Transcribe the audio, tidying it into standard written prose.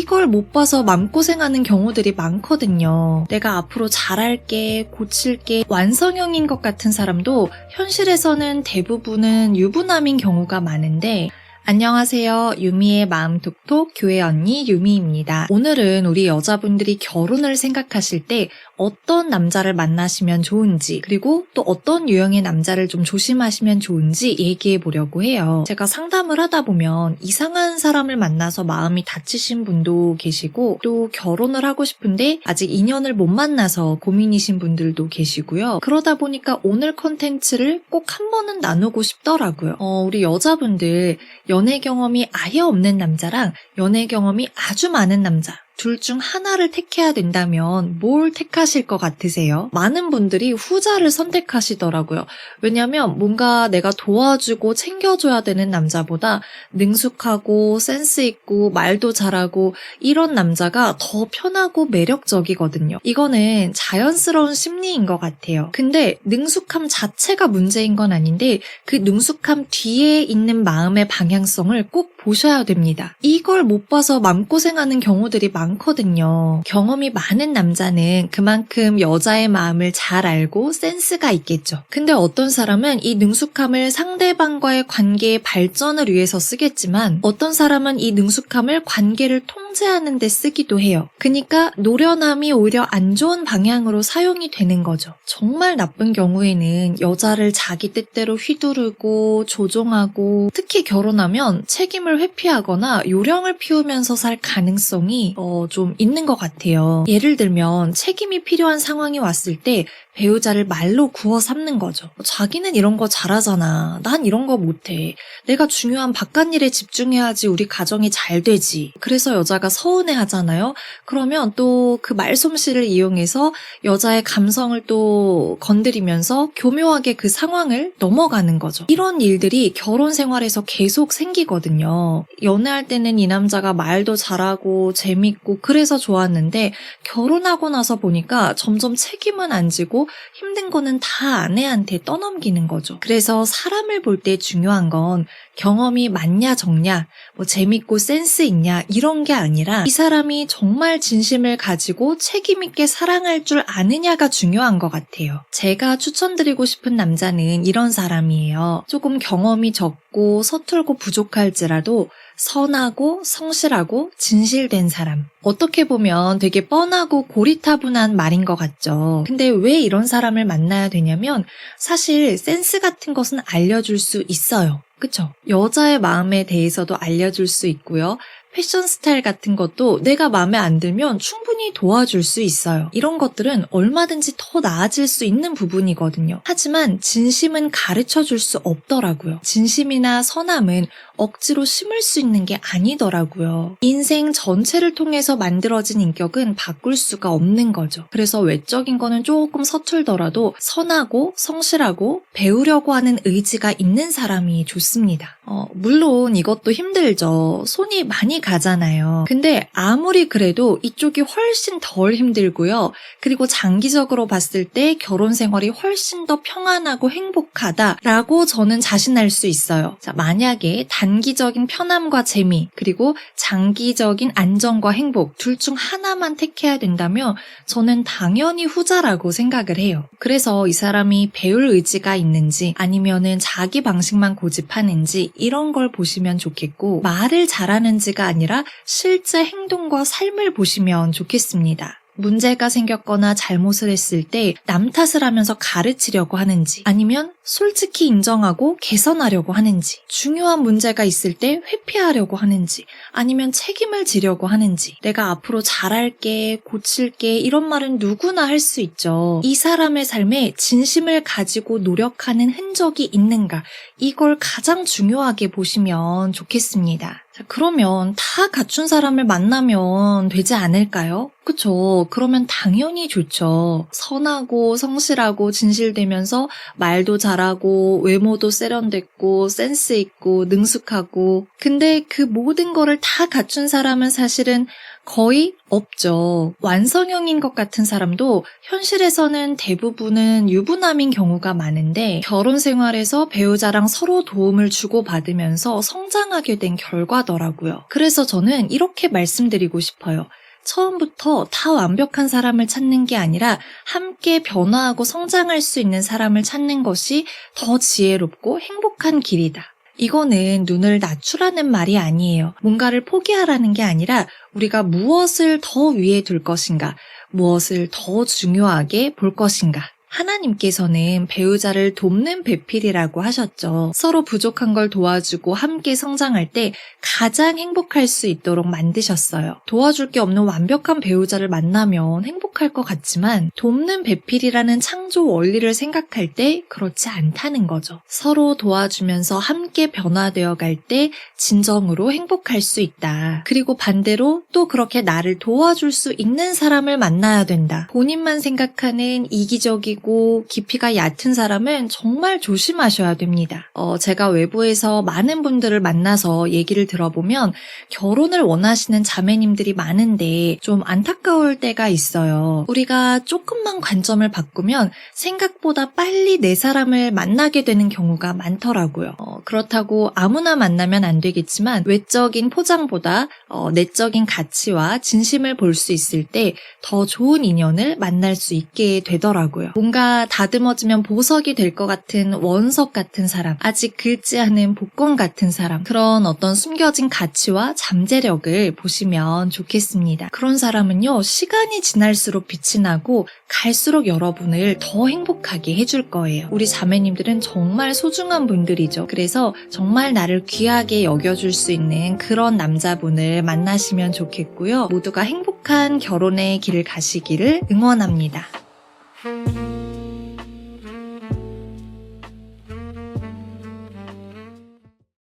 이걸 못 봐서 마음고생하는 경우들이 많거든요. 내가 앞으로 잘할게, 고칠게, 완성형인 것 같은 사람도 현실에서는 대부분은 유부남인 경우가 많은데, 안녕하세요. 유미의 마음톡톡 교회 언니 유미입니다. 오늘은 우리 여자분들이 결혼을 생각하실 때 어떤 남자를 만나시면 좋은지, 그리고 또 어떤 유형의 남자를 좀 조심하시면 좋은지 얘기해 보려고 해요. 제가 상담을 하다 보면 이상한 사람을 만나서 마음이 다치신 분도 계시고, 또 결혼을 하고 싶은데 아직 인연을 못 만나서 고민이신 분들도 계시고요. 그러다 보니까 오늘 컨텐츠를 꼭 한 번은 나누고 싶더라고요. 우리 여자분들 연애 경험이 아예 없는 남자랑 연애 경험이 아주 많은 남자, 둘 중 하나를 택해야 된다면 뭘 택하실 것 같으세요? 많은 분들이 후자를 선택하시더라고요. 왜냐면 뭔가 내가 도와주고 챙겨줘야 되는 남자보다 능숙하고 센스 있고 말도 잘하고 이런 남자가 더 편하고 매력적이거든요. 이거는 자연스러운 심리인 것 같아요. 근데 능숙함 자체가 문제인 건 아닌데 그 능숙함 뒤에 있는 마음의 방향성을 꼭 보셔야 됩니다. 이걸 못 봐서 마음고생하는 경우들이 많거든요. 경험이 많은 남자는 그만큼 여자의 마음을 잘 알고 센스가 있겠죠. 근데 어떤 사람은 이 능숙함을 상대방과의 관계의 발전을 위해서 쓰겠지만, 어떤 사람은 이 능숙함을 관계를 통제하는 데 쓰기도 해요. 그러니까 노련함이 오히려 안 좋은 방향으로 사용이 되는 거죠. 정말 나쁜 경우에는 여자를 자기 뜻대로 휘두르고 조종하고, 특히 결혼하면 책임을 회피하거나 요령을 피우면서 살 가능성이 좀 있는 것 같아요. 예를 들면 책임이 필요한 상황이 왔을 때 배우자를 말로 구워 삼는 거죠. 자기는 이런 거 잘하잖아. 난 이런 거 못해. 내가 중요한 바깥일에 집중해야지 우리 가정이 잘 되지. 그래서 여자가 서운해 하잖아요. 그러면 또 그 말솜씨를 이용해서 여자의 감성을 또 건드리면서 교묘하게 그 상황을 넘어가는 거죠. 이런 일들이 결혼 생활에서 계속 생기거든요. 연애할 때는 이 남자가 말도 잘하고 재밌고 그래서 좋았는데, 결혼하고 나서 보니까 점점 책임은 안 지고 힘든 거는 다 아내한테 떠넘기는 거죠. 그래서 사람을 볼 때 중요한 건 경험이 많냐 적냐, 재밌고 센스 있냐 이런 게 아니라 이 사람이 정말 진심을 가지고 책임 있게 사랑할 줄 아느냐가 중요한 것 같아요. 제가 추천드리고 싶은 남자는 이런 사람이에요. 조금 경험이 적고 서툴고 부족할지라도 선하고 성실하고 진실된 사람. 어떻게 보면 되게 뻔하고 고리타분한 말인 것 같죠. 근데 왜 이런 사람을 만나야 되냐면, 사실 센스 같은 것은 알려줄 수 있어요. 그쵸? 여자의 마음에 대해서도 알려줄 수 있고요. 패션 스타일 같은 것도 내가 마음에 안 들면 충분히 도와줄 수 있어요. 이런 것들은 얼마든지 더 나아질 수 있는 부분이거든요. 하지만 진심은 가르쳐줄 수 없더라고요. 진심이나 선함은 억지로 심을 수 있는 게 아니더라고요. 인생 전체를 통해서 만들어진 인격은 바꿀 수가 없는 거죠. 그래서 외적인 거는 조금 서툴더라도 선하고 성실하고 배우려고 하는 의지가 있는 사람이 좋습니다. 물론 이것도 힘들죠. 손이 많이 가잖아요. 근데 아무리 그래도 이쪽이 훨씬 덜 힘들고요. 그리고 장기적으로 봤을 때 결혼 생활이 훨씬 더 평안하고 행복하다라고 저는 자신할 수 있어요. 자, 만약에 단기적인 편함과 재미, 그리고 장기적인 안정과 행복, 둘 중 하나만 택해야 된다면 저는 당연히 후자라고 생각을 해요. 그래서 이 사람이 배울 의지가 있는지 아니면은 자기 방식만 고집하는지 이런 걸 보시면 좋겠고, 말을 잘하는지가 아니라 실제 행동과 삶을 보시면 좋겠습니다. 문제가 생겼거나 잘못을 했을 때 남 탓을 하면서 가르치려고 하는지, 아니면 솔직히 인정하고 개선하려고 하는지, 중요한 문제가 있을 때 회피하려고 하는지, 아니면 책임을 지려고 하는지, 내가 앞으로 잘할게, 고칠게 이런 말은 누구나 할 수 있죠. 이 사람의 삶에 진심을 가지고 노력하는 흔적이 있는가, 이걸 가장 중요하게 보시면 좋겠습니다. 자, 그러면 다 갖춘 사람을 만나면 되지 않을까요? 그쵸. 그러면 당연히 좋죠. 선하고 성실하고 진실되면서 말도 잘하고 외모도 세련됐고 센스 있고 능숙하고. 근데 그 모든 거를 다 갖춘 사람은 사실은 거의 없죠. 완성형인 것 같은 사람도 현실에서는 대부분은 유부남인 경우가 많은데 결혼 생활에서 배우자랑 서로 도움을 주고받으면서 성장하게 된 결과더라고요. 그래서 저는 이렇게 말씀드리고 싶어요. 처음부터 다 완벽한 사람을 찾는 게 아니라 함께 변화하고 성장할 수 있는 사람을 찾는 것이 더 지혜롭고 행복한 길이다. 이거는 눈을 낮추라는 말이 아니에요. 뭔가를 포기하라는 게 아니라 우리가 무엇을 더 위에 둘 것인가, 무엇을 더 중요하게 볼 것인가. 하나님께서는 배우자를 돕는 배필이라고 하셨죠. 서로 부족한 걸 도와주고 함께 성장할 때 가장 행복할 수 있도록 만드셨어요. 도와줄 게 없는 완벽한 배우자를 만나면 행복할 것 같지만 돕는 배필이라는 창조 원리를 생각할 때 그렇지 않다는 거죠. 서로 도와주면서 함께 변화되어 갈 때 진정으로 행복할 수 있다. 그리고 반대로 또 그렇게 나를 도와줄 수 있는 사람을 만나야 된다. 본인만 생각하는 이기적이고 깊이가 얕은 사람은 정말 조심하셔야 됩니다. 제가 외부에서 많은 분들을 만나서 얘기를 들어보면 결혼을 원하시는 자매님들이 많은데 좀 안타까울 때가 있어요. 우리가 조금만 관점을 바꾸면 생각보다 빨리 내 사람을 만나게 되는 경우가 많더라고요. 그렇다고 아무나 만나면 안 되겠지만 외적인 포장보다 내적인 가치와 진심을 볼 수 있을 때 더 좋은 인연을 만날 수 있게 되더라고요. 뭔가 다듬어지면 보석이 될 것 같은 원석 같은 사람, 아직 긁지 않은 복권 같은 사람, 그런 어떤 숨겨진 가치와 잠재력을 보시면 좋겠습니다. 그런 사람은요, 시간이 지날수록 빛이 나고 갈수록 여러분을 더 행복하게 해줄 거예요. 우리 자매님들은 정말 소중한 분들이죠. 그래서 정말 나를 귀하게 여겨줄 수 있는 그런 남자분을 만나시면 좋겠고요. 모두가 행복한 결혼의 길을 가시기를 응원합니다.